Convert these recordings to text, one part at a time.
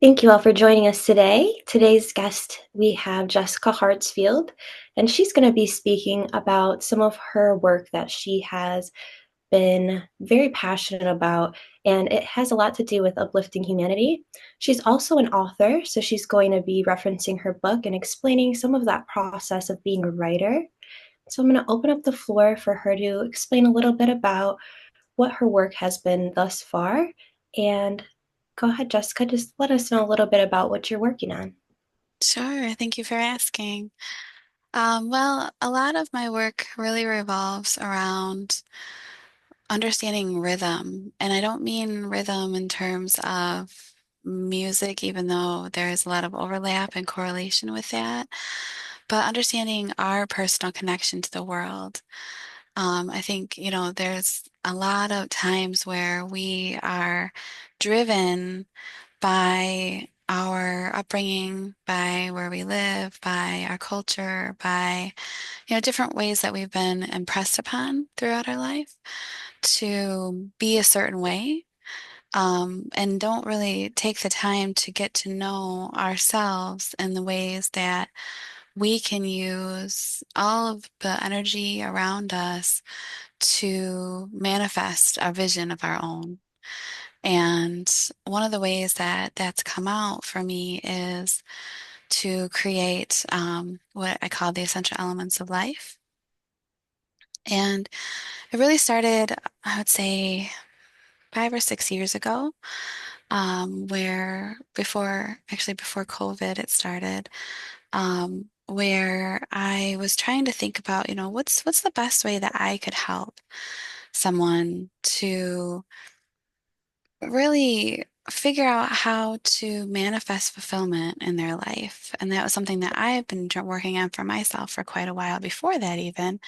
Thank you all for joining us today. Today's guest, we have Jessica Hartsfield, and she's going to be speaking about some of her work that she has been very passionate about, and it has a lot to do with uplifting humanity. She's also an author, so she's going to be referencing her book and explaining some of that process of being a writer. So I'm going to open up the floor for her to explain a little bit about what her work has been thus far. And go ahead, Jessica, just let us know a little bit about what you're working on. Sure, thank you for asking. Well, a lot of my work really revolves around understanding rhythm. And I don't mean rhythm in terms of music, even though there is a lot of overlap and correlation with that, but understanding our personal connection to the world. I think, there's a lot of times where we are driven by our upbringing, by where we live, by our culture, by, different ways that we've been impressed upon throughout our life to be a certain way, and don't really take the time to get to know ourselves in the ways that we can use all of the energy around us to manifest a vision of our own. And one of the ways that that's come out for me is to create what I call the essential elements of life. And it really started, I would say, 5 or 6 years ago, where before COVID, it started, where I was trying to think about, what's the best way that I could help someone to really figure out how to manifest fulfillment in their life. And that was something that I have been working on for myself for quite a while before that even.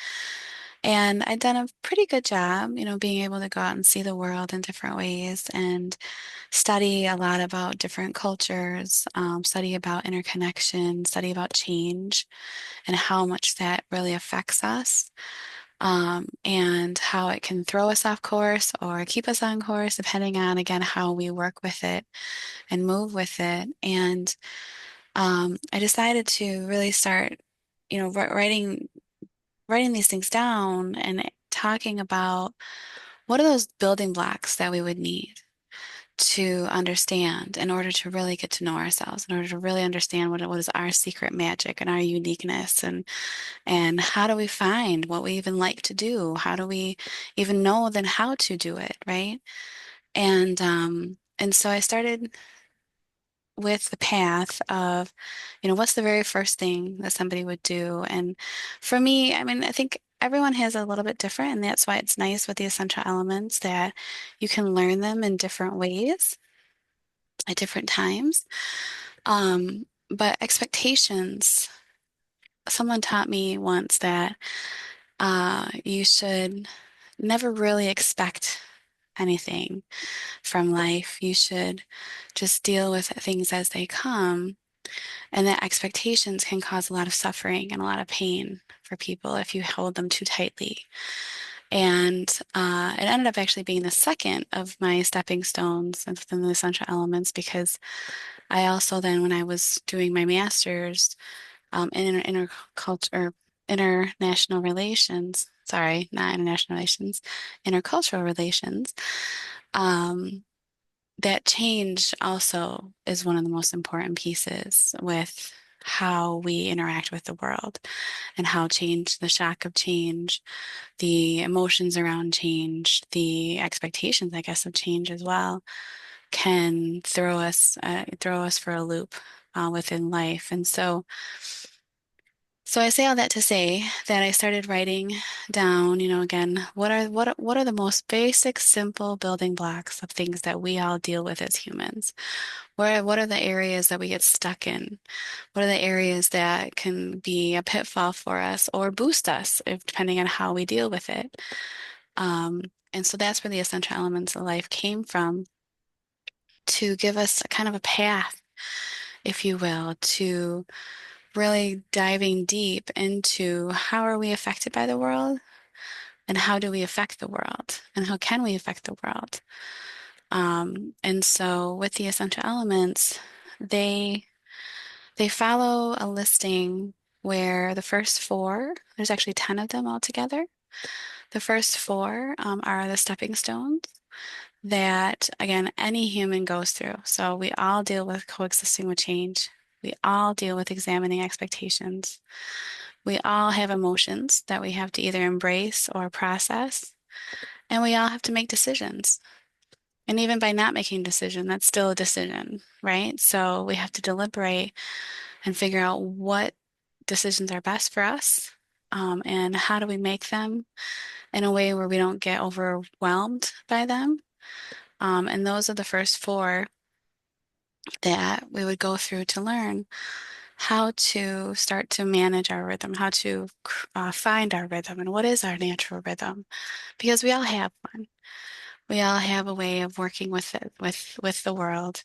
And I'd done a pretty good job, being able to go out and see the world in different ways and study a lot about different cultures, study about interconnection, study about change and how much that really affects us, and how it can throw us off course or keep us on course, depending on, again, how we work with it and move with it. And I decided to really start, writing these things down and talking about what are those building blocks that we would need to understand in order to really get to know ourselves, in order to really understand what is our secret magic and our uniqueness, and how do we find what we even like to do? How do we even know then how to do it, right? And so I started with the path of, what's the very first thing that somebody would do? And for me, I mean, I think everyone has a little bit different, and that's why it's nice with the essential elements that you can learn them in different ways at different times. But expectations, someone taught me once that you should never really expect anything from life. You should just deal with things as they come, and that expectations can cause a lot of suffering and a lot of pain for people if you hold them too tightly. And it ended up actually being the second of my stepping stones within the essential elements because I also then, when I was doing my master's in interculture, international relations, sorry, not international relations, intercultural relations, um, that change also is one of the most important pieces with how we interact with the world and how change, the shock of change, the emotions around change, the expectations, I guess, of change as well, can throw us for a loop within life. And so I say all that to say that I started writing down, again, what are the most basic, simple building blocks of things that we all deal with as humans? What are the areas that we get stuck in? What are the areas that can be a pitfall for us or boost us, if, depending on how we deal with it? Um, and so that's where the essential elements of life came from, to give us a kind of a path, if you will, to really diving deep into how are we affected by the world and how do we affect the world and how can we affect the world. And so with the essential elements, they they follow a listing where the first four, there's actually 10 of them altogether. The first four are the stepping stones that, again, any human goes through. So we all deal with coexisting with change. We all deal with examining expectations. We all have emotions that we have to either embrace or process, and we all have to make decisions. And even by not making a decision, that's still a decision, right? So we have to deliberate and figure out what decisions are best for us, and how do we make them in a way where we don't get overwhelmed by them. And those are the first four that we would go through to learn how to start to manage our rhythm, how to find our rhythm, and what is our natural rhythm, because we all have one. We all have a way of working with it, with the world,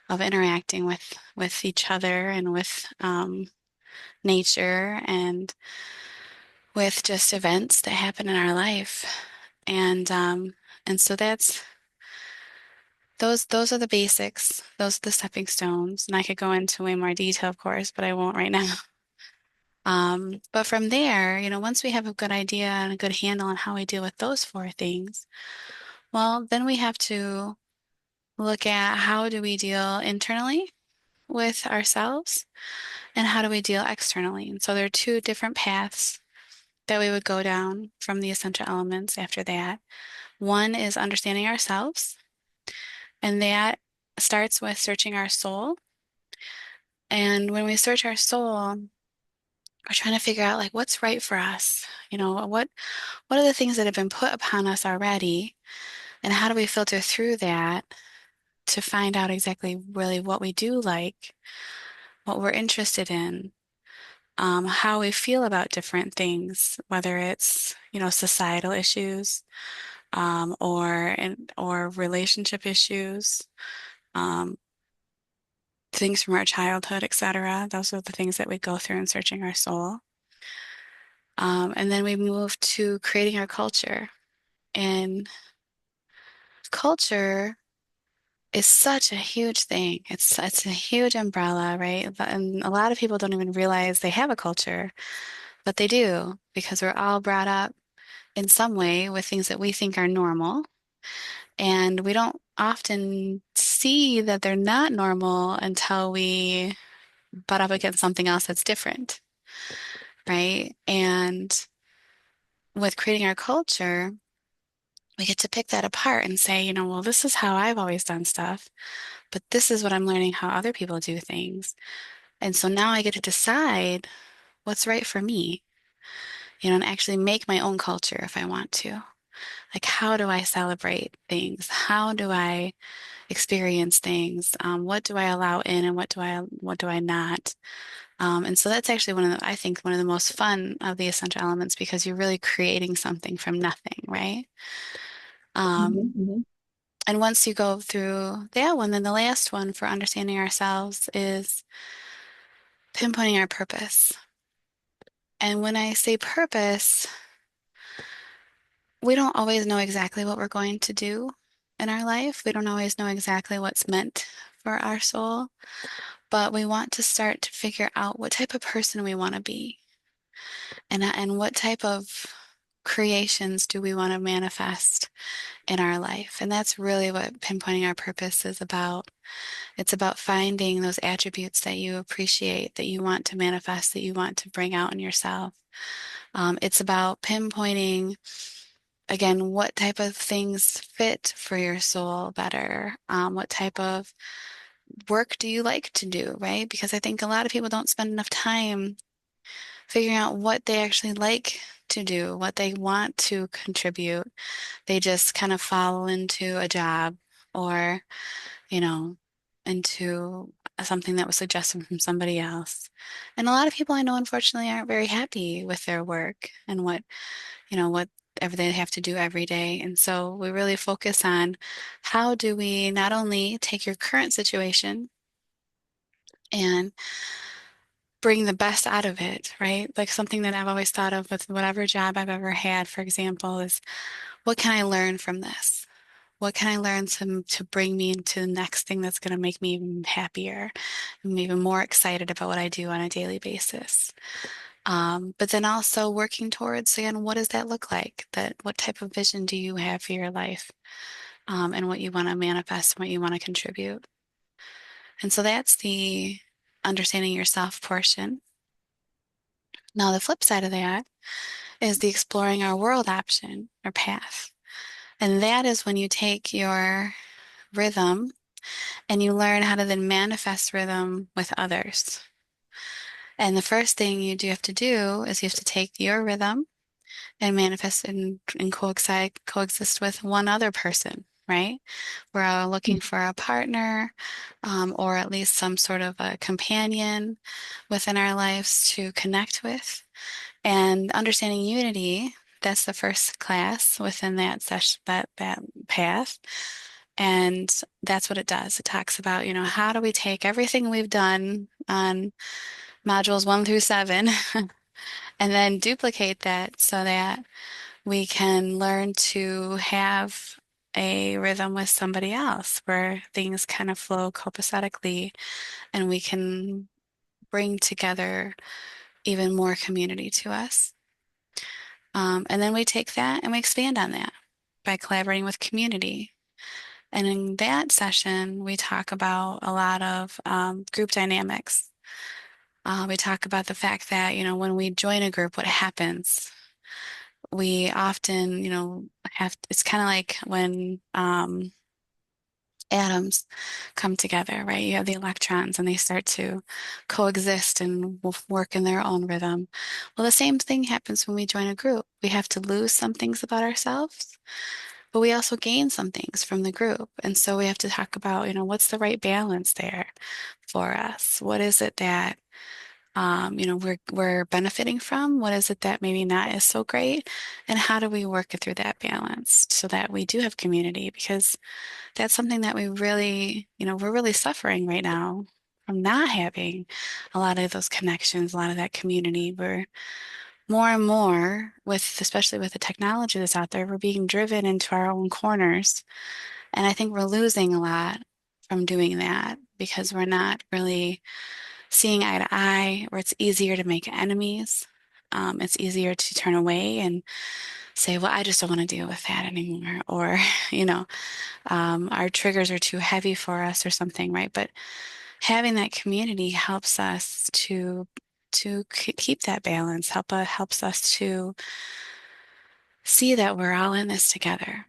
of interacting with each other and with nature and with just events that happen in our life. And so those are the basics. Those are the stepping stones. And I could go into way more detail, of course, but I won't right now. But from there, once we have a good idea and a good handle on how we deal with those four things, well, then we have to look at how do we deal internally with ourselves and how do we deal externally. And so there are two different paths that we would go down from the essential elements after that. One is understanding ourselves, and that starts with searching our soul. And when we search our soul, we're trying to figure out like what's right for us. What are the things that have been put upon us already, and how do we filter through that to find out exactly really what we do like, what we're interested in, how we feel about different things, whether it's, societal issues, or relationship issues, um, things from our childhood, etc. Those are the things that we go through in searching our soul. And then we move to creating our culture. And culture is such a huge thing. It's a huge umbrella, right? And a lot of people don't even realize they have a culture, but they do because we're all brought up in some way with things that we think are normal. And we don't often see that they're not normal until we butt up against something else that's different, right? And with creating our culture, we get to pick that apart and say, well, this is how I've always done stuff, but this is what I'm learning how other people do things. And so now I get to decide what's right for me, and actually make my own culture if I want to. Like, how do I celebrate things? How do I experience things? What do I allow in and what do I not? And so that's actually I think one of the most fun of the essential elements because you're really creating something from nothing, right? Um, Mhm. and once you go through that one, then the last one for understanding ourselves is pinpointing our purpose. And when I say purpose, we don't always know exactly what we're going to do in our life. We don't always know exactly what's meant for our soul, but we want to start to figure out what type of person we want to be and what type of creations do we want to manifest in our life. And that's really what pinpointing our purpose is about. It's about finding those attributes that you appreciate, that you want to manifest, that you want to bring out in yourself. It's about pinpointing, again, what type of things fit for your soul better. What type of work do you like to do, right? Because I think a lot of people don't spend enough time figuring out what they actually like to do, what they want to contribute. They just kind of fall into a job or, you know, into something that was suggested from somebody else. And a lot of people I know, unfortunately, aren't very happy with their work and whatever they have to do every day. And so we really focus on how do we not only take your current situation and bring the best out of it, right? Like something that I've always thought of with whatever job I've ever had, for example, is what can I learn from this? What can I learn to bring me into the next thing that's going to make me even happier and even more excited about what I do on a daily basis? But then also working towards, again, what does that look like? That what type of vision do you have for your life, and what you want to manifest and what you want to contribute? And so that's the understanding yourself portion. Now, the flip side of that is the exploring our world option or path. And that is when you take your rhythm and you learn how to then manifest rhythm with others. And the first thing you do have to do is you have to take your rhythm and manifest and coexist with one other person, right? We're all looking for a partner, or at least some sort of a companion within our lives to connect with. And understanding unity, that's the first class within that session, that path. And that's what it does. It talks about, how do we take everything we've done on modules 1 through 7 and then duplicate that so that we can learn to have a rhythm with somebody else where things kind of flow copacetically and we can bring together even more community to us. And then we take that and we expand on that by collaborating with community. And in that session, we talk about a lot of group dynamics. We talk about the fact that, when we join a group, what happens? We often, it's kind of like when atoms come together, right? You have the electrons and they start to coexist and work in their own rhythm. Well, the same thing happens when we join a group. We have to lose some things about ourselves, but we also gain some things from the group. And so we have to talk about, what's the right balance there for us? What is it that we're benefiting from? What is it that maybe not is so great? And how do we work it through that balance so that we do have community? Because that's something that we really, we're really suffering right now from not having a lot of those connections, a lot of that community. We're more and more with, especially with the technology that's out there, we're being driven into our own corners. And I think we're losing a lot from doing that because we're not really seeing eye to eye, or it's easier to make enemies. It's easier to turn away and say, well, I just don't want to deal with that anymore. Or, you know, our triggers are too heavy for us or something, right? But having that community helps us to keep that balance, helps us to see that we're all in this together.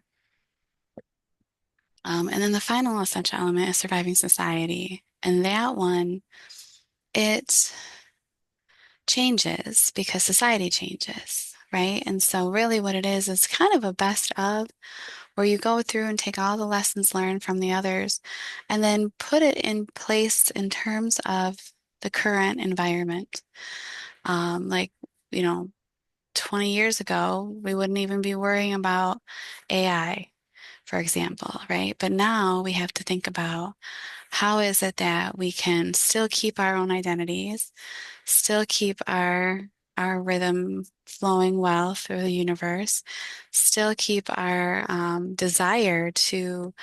And then the final essential element is surviving society. And that one, it changes because society changes, right? And so really what it is kind of a best of where you go through and take all the lessons learned from the others and then put it in place in terms of the current environment. Like, you know, 20 years ago, we wouldn't even be worrying about AI, for example, right? But now we have to think about how is it that we can still keep our own identities, still keep our rhythm flowing well through the universe, still keep our desire to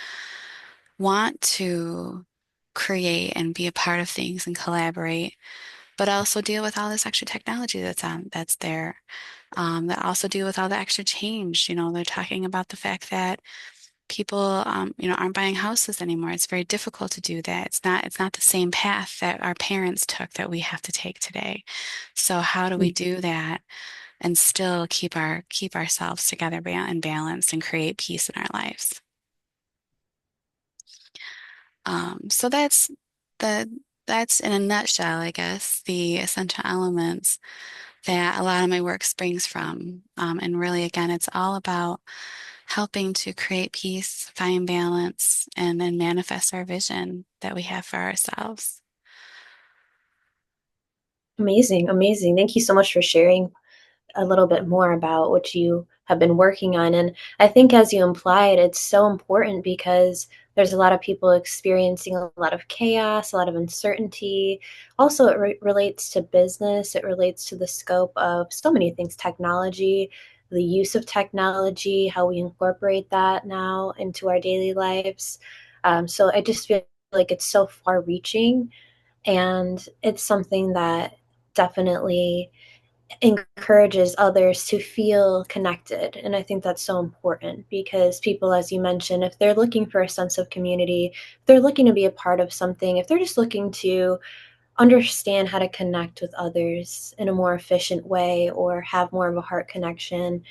want to create and be a part of things and collaborate, but also deal with all this extra technology that's there. That also deal with all the extra change. They're talking about the fact that people, aren't buying houses anymore. It's very difficult to do that. It's not the same path that our parents took that we have to take today. So how do we do that and still keep ourselves together and balanced and create peace in our lives? So the that's in a nutshell, I guess, the essential elements that a lot of my work springs from. And really, again, it's all about helping to create peace, find balance, and then manifest our vision that we have for ourselves. Amazing, amazing. Thank you so much for sharing a little bit more about what you have been working on. And I think, as you implied, it's so important because there's a lot of people experiencing a lot of chaos, a lot of uncertainty. Also, it relates to business, it relates to the scope of so many things, technology, the use of technology, how we incorporate that now into our daily lives. So I just feel like it's so far reaching, and it's something that definitely encourages others to feel connected. And I think that's so important because people, as you mentioned, if they're looking for a sense of community, if they're looking to be a part of something, if they're just looking to understand how to connect with others in a more efficient way or have more of a heart connection,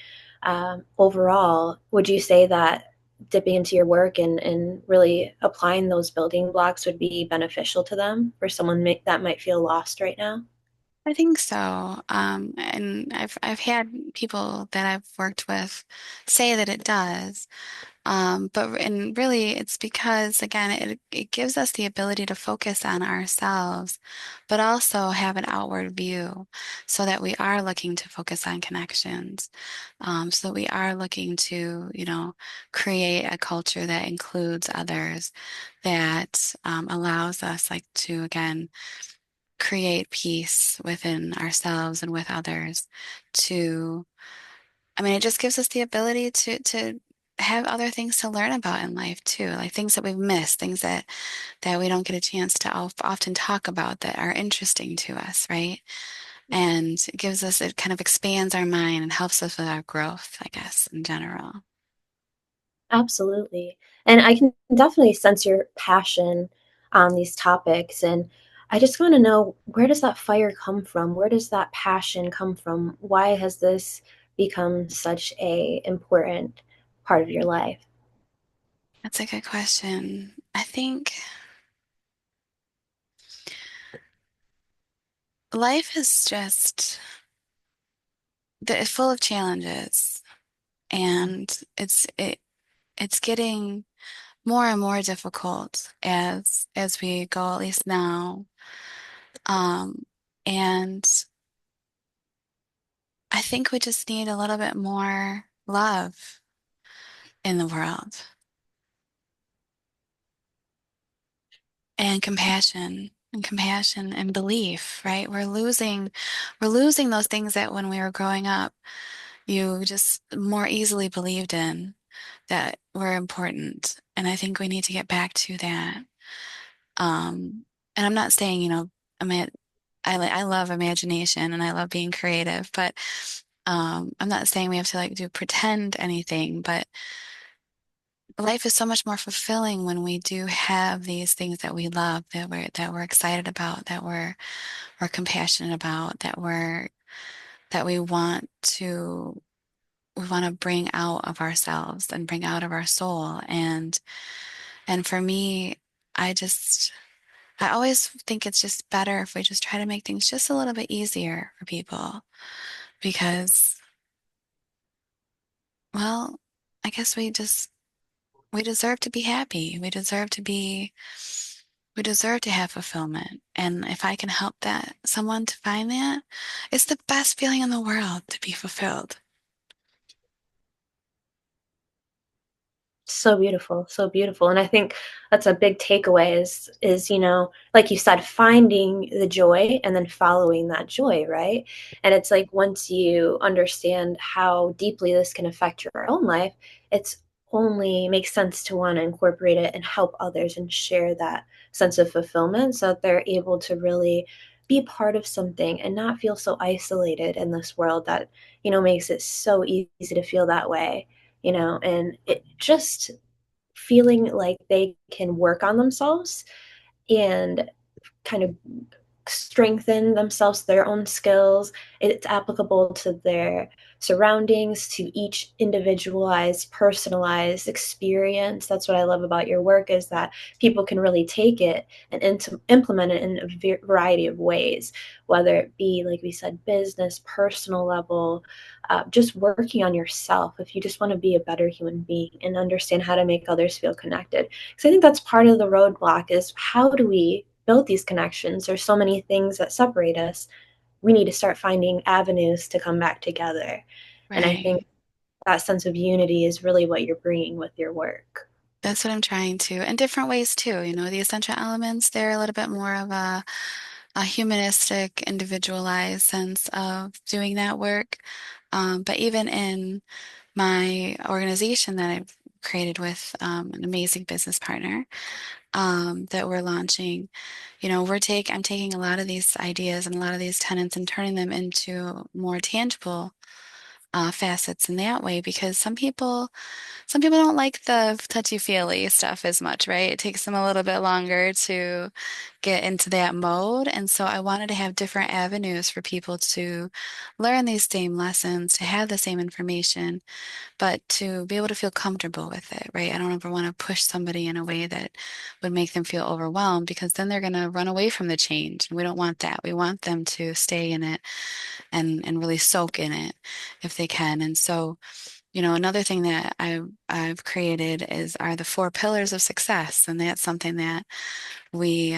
overall, would you say that dipping into your work and really applying those building blocks would be beneficial to them for someone that might feel lost right now? I think so. And I've had people that I've worked with say that it does. But and really it's because again it gives us the ability to focus on ourselves, but also have an outward view so that we are looking to focus on connections. So that we are looking to, create a culture that includes others, that allows us like to again create peace within ourselves and with others to it just gives us the ability to have other things to learn about in life too, like things that we've missed, things that we don't get a chance to often talk about that are interesting to us, right? And it gives us, it kind of expands our mind and helps us with our growth, I guess, in general. Absolutely. And I can definitely sense your passion on these topics. And I just want to know, where does that fire come from? Where does that passion come from? Why has this become such a important part of your life? That's a good question. I think life is just it's full of challenges, and it's getting more and more difficult as we go, at least now. Um, and I think we just need a little bit more love in the world and compassion and belief, right? We're losing those things that when we were growing up, you just more easily believed in that were important. And I think we need to get back to that. And I'm not saying, I mean, I love imagination and I love being creative, but I'm not saying we have to like do pretend anything, but life is so much more fulfilling when we do have these things that we love, that we're excited about, that we're compassionate about, that we want to bring out of ourselves and bring out of our soul. And for me, I just I always think it's just better if we just try to make things just a little bit easier for people because, well, I guess we deserve to be happy. We deserve to have fulfillment. And if I can help someone to find that, it's the best feeling in the world to be fulfilled. So beautiful, so beautiful. And I think that's a big takeaway is, like you said, finding the joy and then following that joy, right? And it's like once you understand how deeply this can affect your own life, it's only makes sense to want to incorporate it and help others and share that sense of fulfillment so that they're able to really be part of something and not feel so isolated in this world that, makes it so easy to feel that way, and it just feeling like they can work on themselves and kind of strengthen themselves, their own skills. It's applicable to their surroundings, to each individualized, personalized experience. That's what I love about your work is that people can really take it and implement it in a variety of ways, whether it be, like we said, business, personal level, just working on yourself if you just want to be a better human being and understand how to make others feel connected. Because I think that's part of the roadblock is how do we build these connections? There's so many things that separate us. We need to start finding avenues to come back together. And I think Right. that sense of unity is really what you're bringing with your work. That's what I'm trying to, and different ways too. The essential elements, they're a little bit more of a a humanistic, individualized sense of doing that work. But even in my organization that I've created with an amazing business partner that we're launching, I'm taking a lot of these ideas and a lot of these tenets and turning them into more tangible facets in that way because some people don't like the touchy-feely stuff as much, right? It takes them a little bit longer to get into that mode. And so I wanted to have different avenues for people to learn these same lessons, to have the same information, but to be able to feel comfortable with it, right? I don't ever want to push somebody in a way that would make them feel overwhelmed because then they're going to run away from the change. And we don't want that. We want them to stay in it and really soak in it if they can. And so, another thing that I've created are the four pillars of success, and that's something that we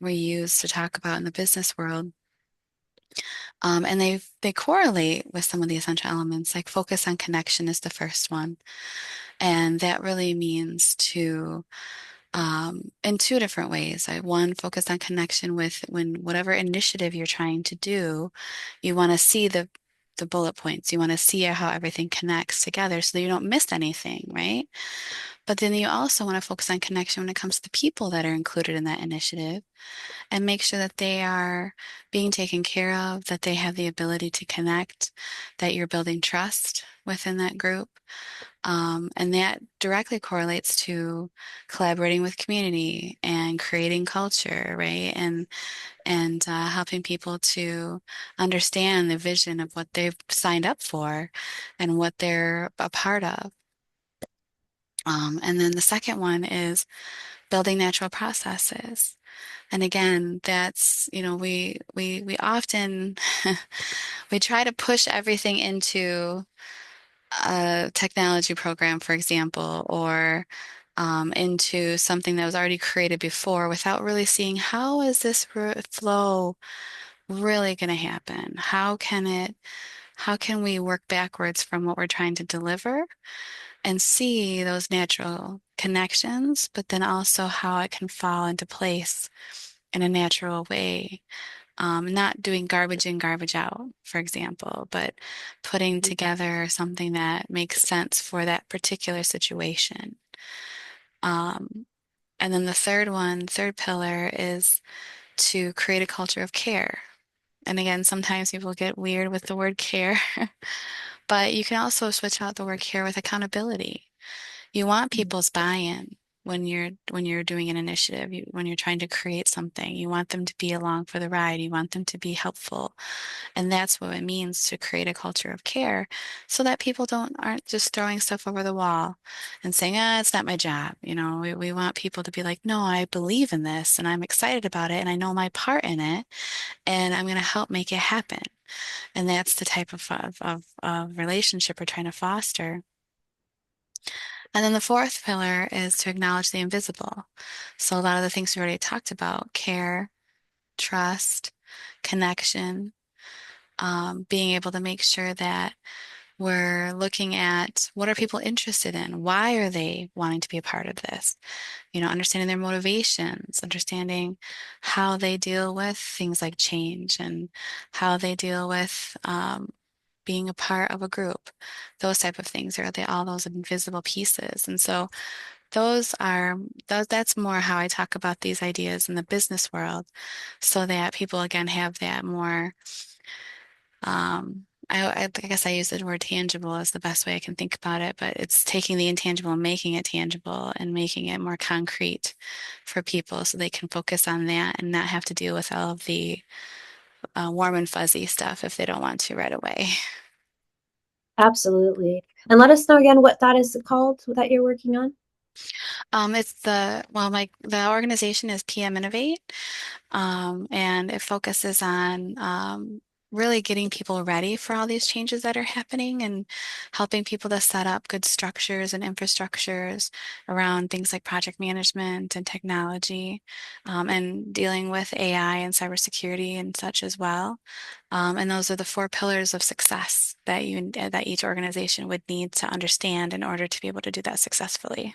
use to talk about in the business world. And they correlate with some of the essential elements, like focus on connection is the first one, and that really means to in two different ways. One, focus on connection with when whatever initiative you're trying to do, you want to see the bullet points. You want to see how everything connects together so that you don't miss anything, right? But then you also want to focus on connection when it comes to the people that are included in that initiative and make sure that they are being taken care of, that they have the ability to connect, that you're building trust within that group. And that directly correlates to collaborating with community and creating culture, right? And helping people to understand the vision of what they've signed up for and what they're a part of. And then the second one is building natural processes. And again, that's, we often we try to push everything into a technology program, for example, or into something that was already created before without really seeing how is this flow really going to happen? How can we work backwards from what we're trying to deliver and see those natural connections, but then also how it can fall into place in a natural way. Not doing garbage in, garbage out, for example, but putting together something that makes sense for that particular situation. Um, and then the third pillar is to create a culture of care. And again, sometimes people get weird with the word care, but you can also switch out the word care with accountability. You want people's buy-in when you're doing an initiative, when you're trying to create something. You want them to be along for the ride. You want them to be helpful. And that's what it means to create a culture of care so that people don't aren't just throwing stuff over the wall and saying, it's not my job. We want people to be like, no, I believe in this and I'm excited about it and I know my part in it and I'm going to help make it happen. And that's the type of relationship we're trying to foster. And then the fourth pillar is to acknowledge the invisible. So a lot of the things we already talked about, care, trust, connection, being able to make sure that we're looking at what are people interested in? Why are they wanting to be a part of this? Understanding their motivations, understanding how they deal with things like change and how they deal with being a part of a group. Those type of things are all those invisible pieces. And so that's more how I talk about these ideas in the business world so that people again have that more I guess I use the word tangible as the best way I can think about it, but it's taking the intangible and making it tangible and making it more concrete for people so they can focus on that and not have to deal with all of the warm and fuzzy stuff if they don't want to right away. Absolutely. And let us know again what that is called that you're working on. It's the organization is PM Innovate. And it focuses on really getting people ready for all these changes that are happening and helping people to set up good structures and infrastructures around things like project management and technology, and dealing with AI and cybersecurity and such as well. And those are the four pillars of success that each organization would need to understand in order to be able to do that successfully.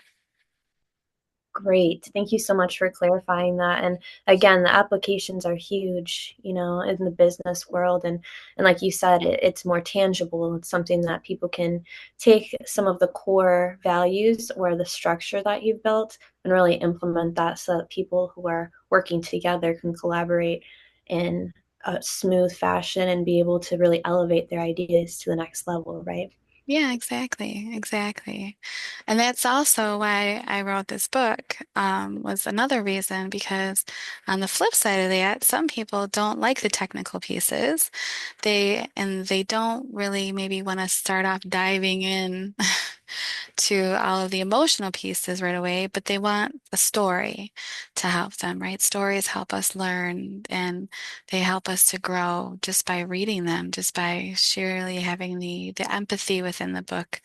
Great. Thank you so much for clarifying that. And again, the applications are huge, in the business world. And like you said, it's more tangible. It's something that people can take some of the core values or the structure that you've built and really implement that so that people who are working together can collaborate in a smooth fashion and be able to really elevate their ideas to the next level, right? Yeah, exactly, exactly. And that's also why I wrote this book, was another reason because on the flip side of that, some people don't like the technical pieces. They don't really maybe want to start off diving in to all of the emotional pieces right away, but they want a story to help them, right? Stories help us learn and they help us to grow just by reading them, just by sheerly having the empathy within the book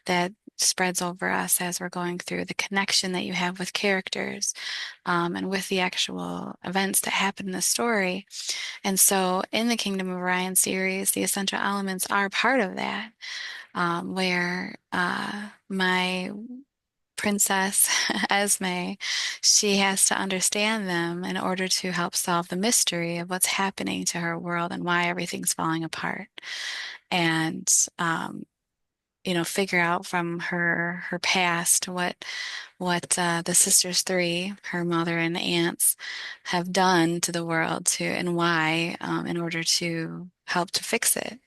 that spreads over us as we're going through the connection that you have with characters, and with the actual events that happen in the story. And so in the Kingdom of Orion series, the essential elements are part of that, where my princess Esme, she has to understand them in order to help solve the mystery of what's happening to her world and why everything's falling apart. And figure out from her past what the sisters three, her mother and aunts, have done to the world to and why, in order to help to fix it.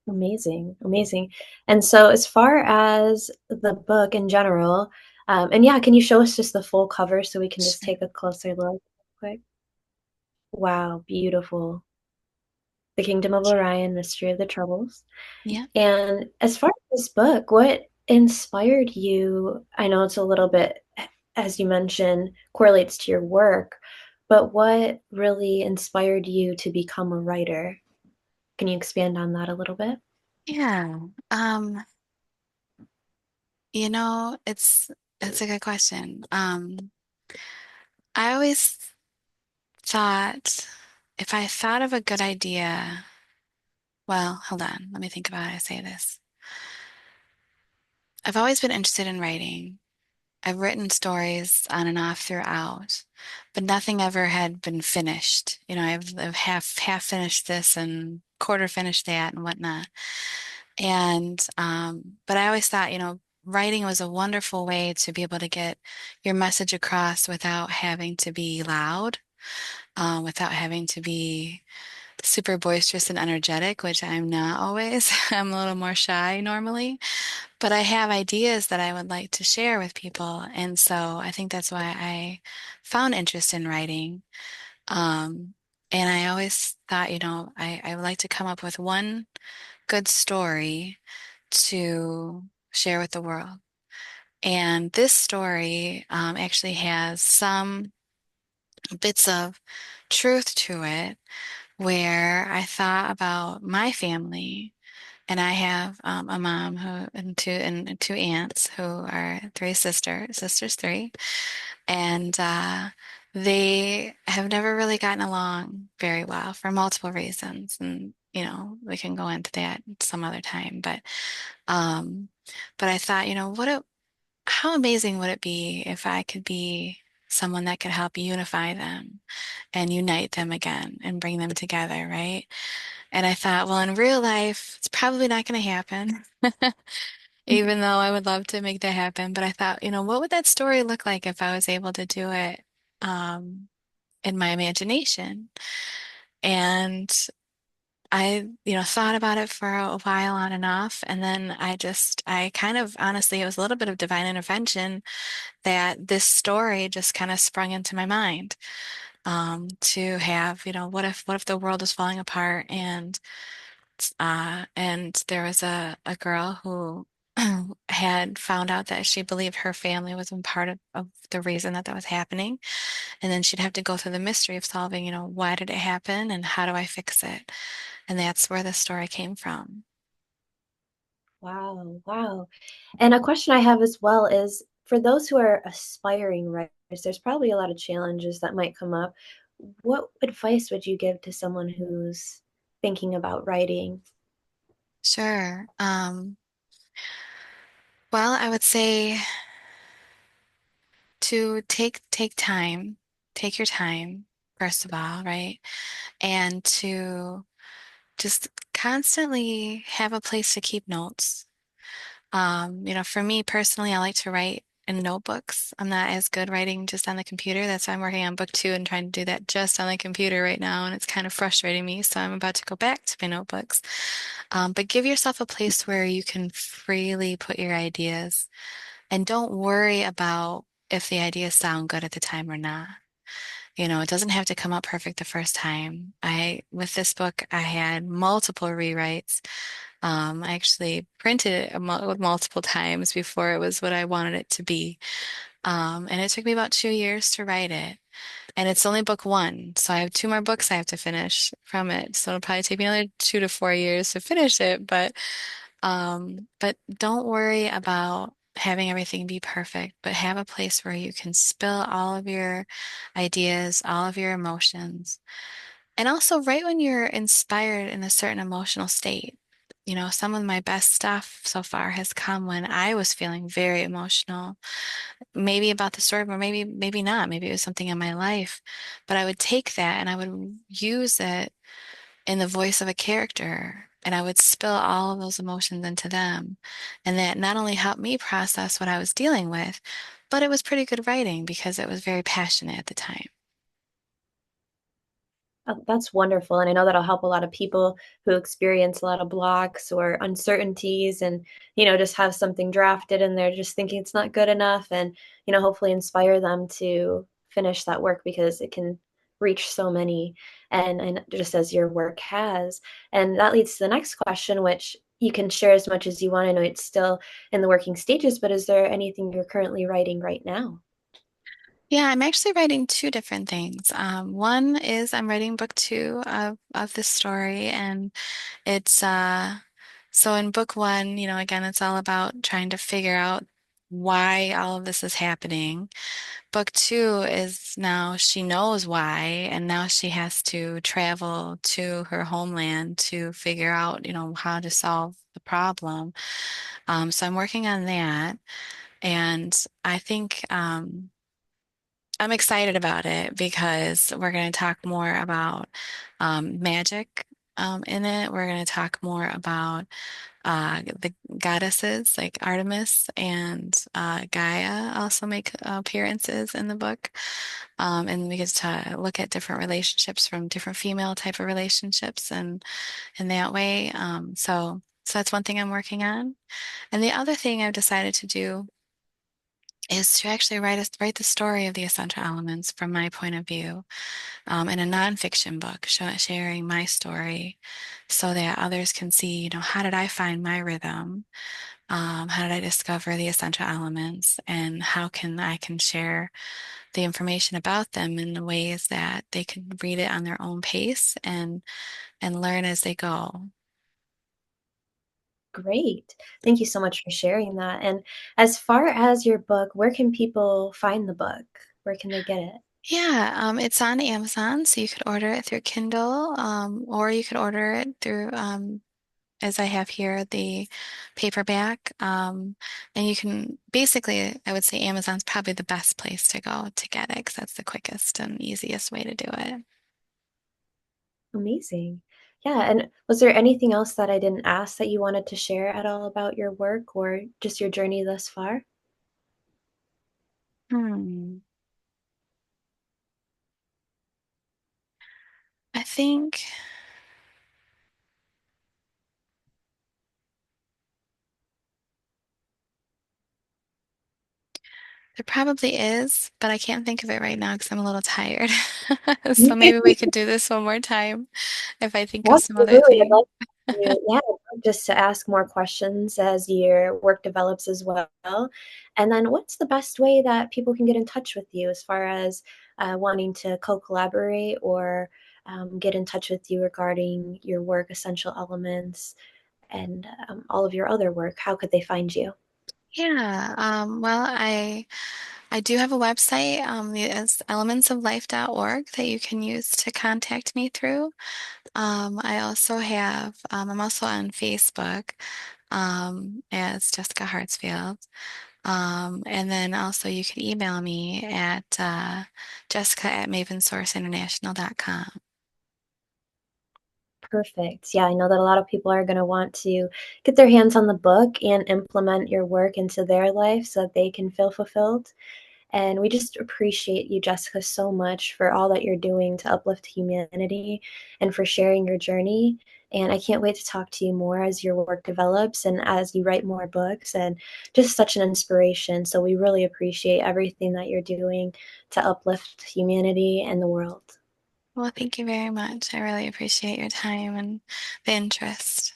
Amazing, amazing. And so, as far as the book in general, and yeah, can you show us just the full cover so we can just Sure. take a closer look quick? Wow, beautiful. The Kingdom of Orion, Mystery of the Troubles. Yeah. And as far as this book, what inspired you? I know it's a little bit, as you mentioned, correlates to your work, but what really inspired you to become a writer? Can you expand on that a little bit? Yeah. Um, it's a good question. I always thought if I thought of a good idea, well, hold on, let me think about how I say this. I've always been interested in writing. I've written stories on and off throughout, but nothing ever had been finished. I've half finished this and quarter finished that and whatnot. And but I always thought, writing was a wonderful way to be able to get your message across without having to be loud, without having to be super boisterous and energetic, which I'm not always. I'm a little more shy normally, but I have ideas that I would like to share with people. And so I think that's why I found interest in writing. Um, and I always thought, I would like to come up with one good story to share with the world. And this story, actually has some bits of truth to it where I thought about my family. And I have, a mom who and two aunts who are three sisters three, and they have never really gotten along very well for multiple reasons. And we can go into that some other time. Um, but I thought, how amazing would it be if I could be someone that could help unify them and unite them again and bring them together, right? And I thought, well, in real life, it's probably not going to happen, even though I would love to make that happen. But I thought, what would that story look like if I was able to do it, um, in my imagination? And I, thought about it for a while on and off. And then I kind of, honestly, it was a little bit of divine intervention that this story just kind of sprung into my mind, to have, what if the world is falling apart and there was a girl who had found out that she believed her family was a part of the reason that was happening. And then she'd have to go through the mystery of solving, why did it happen and how do I fix it? And that's where the story came from. Wow, wow. And a question I have as well is for those who are aspiring writers, there's probably a lot of challenges that might come up. What advice would you give to someone who's thinking about writing? Sure. Well, I would say to take time, take your time, first of all, right? And to just constantly have a place to keep notes. For me personally, I like to write in notebooks. I'm not as good writing just on the computer. That's why I'm working on book two and trying to do that just on the computer right now, and it's kind of frustrating me. So I'm about to go back to my notebooks. But give yourself a place where you can freely put your ideas and don't worry about if the ideas sound good at the time or not. It doesn't have to come out perfect the first time. With this book, I had multiple rewrites. I actually printed it multiple times before it was what I wanted it to be. And it took me about 2 years to write it. And it's only book one, so I have two more books I have to finish from it. So it'll probably take me another 2 to 4 years to finish it. But don't worry about having everything be perfect, but have a place where you can spill all of your ideas, all of your emotions. And also right when you're inspired in a certain emotional state. Some of my best stuff so far has come when I was feeling very emotional, maybe about the story, or maybe not. Maybe it was something in my life. But I would take that and I would use it in the voice of a character, and I would spill all of those emotions into them. And that not only helped me process what I was dealing with, but it was pretty good writing because it was very passionate at the time. Oh, that's wonderful. And I know that'll help a lot of people who experience a lot of blocks or uncertainties and, just have something drafted and they're just thinking it's not good enough and, hopefully inspire them to finish that work because it can reach so many and just as your work has. And that leads to the next question, which you can share as much as you want. I know it's still in the working stages, but is there anything you're currently writing right now? Yeah, I'm actually writing two different things. One is I'm writing book two of this story, and it's so in book one, again, it's all about trying to figure out why all of this is happening. Book two is now she knows why, and now she has to travel to her homeland to figure out, how to solve the problem. So I'm working on that, and I think I'm excited about it because we're going to talk more about magic in it. We're going to talk more about the goddesses like Artemis and Gaia also make appearances in the book. And we get to look at different relationships from different female type of relationships and in that way. So that's one thing I'm working on. And the other thing I've decided to do is to actually write the story of the essential elements from my point of view in a nonfiction book, sharing my story so that others can see, how did I find my rhythm? How did I discover the essential elements? And how I can share the information about them in the ways that they can read it on their own pace and learn as they go. Great. Thank you so much for sharing that. And as far as your book, where can people find the book? Where can they get it? Yeah, it's on Amazon, so you could order it through Kindle, or you could order it through as I have here, the paperback. And you can basically, I would say Amazon's probably the best place to go to get it because that's the quickest and easiest way to do it. Amazing. Yeah. And was there anything else that I didn't ask that you wanted to share at all about your work or just your journey thus far? Hmm. I think there probably is, but I can't think of it right now because I'm a little tired. So maybe we could do this one more time if I think of some other Absolutely. I'd thing. love to, yeah, I'd love just to ask more questions as your work develops as well. And then what's the best way that people can get in touch with you as far as wanting to co-collaborate or get in touch with you regarding your work, essential elements, and all of your other work? How could they find you? Yeah, well, I do have a website, it's elementsoflife.org that you can use to contact me through. I also have, I'm also on Facebook. as Jessica Hartsfield. And then also you can email me at jessica@mavensourceinternational.com. Perfect. Yeah, I know that a lot of people are going to want to get their hands on the book and implement your work into their life so that they can feel fulfilled. And we just appreciate you, Jessica, so much for all that you're doing to uplift humanity and for sharing your journey. And I can't wait to talk to you more as your work develops and as you write more books, and just such an inspiration. So we really appreciate everything that you're doing to uplift humanity and the world. Well, thank you very much. I really appreciate your time and the interest.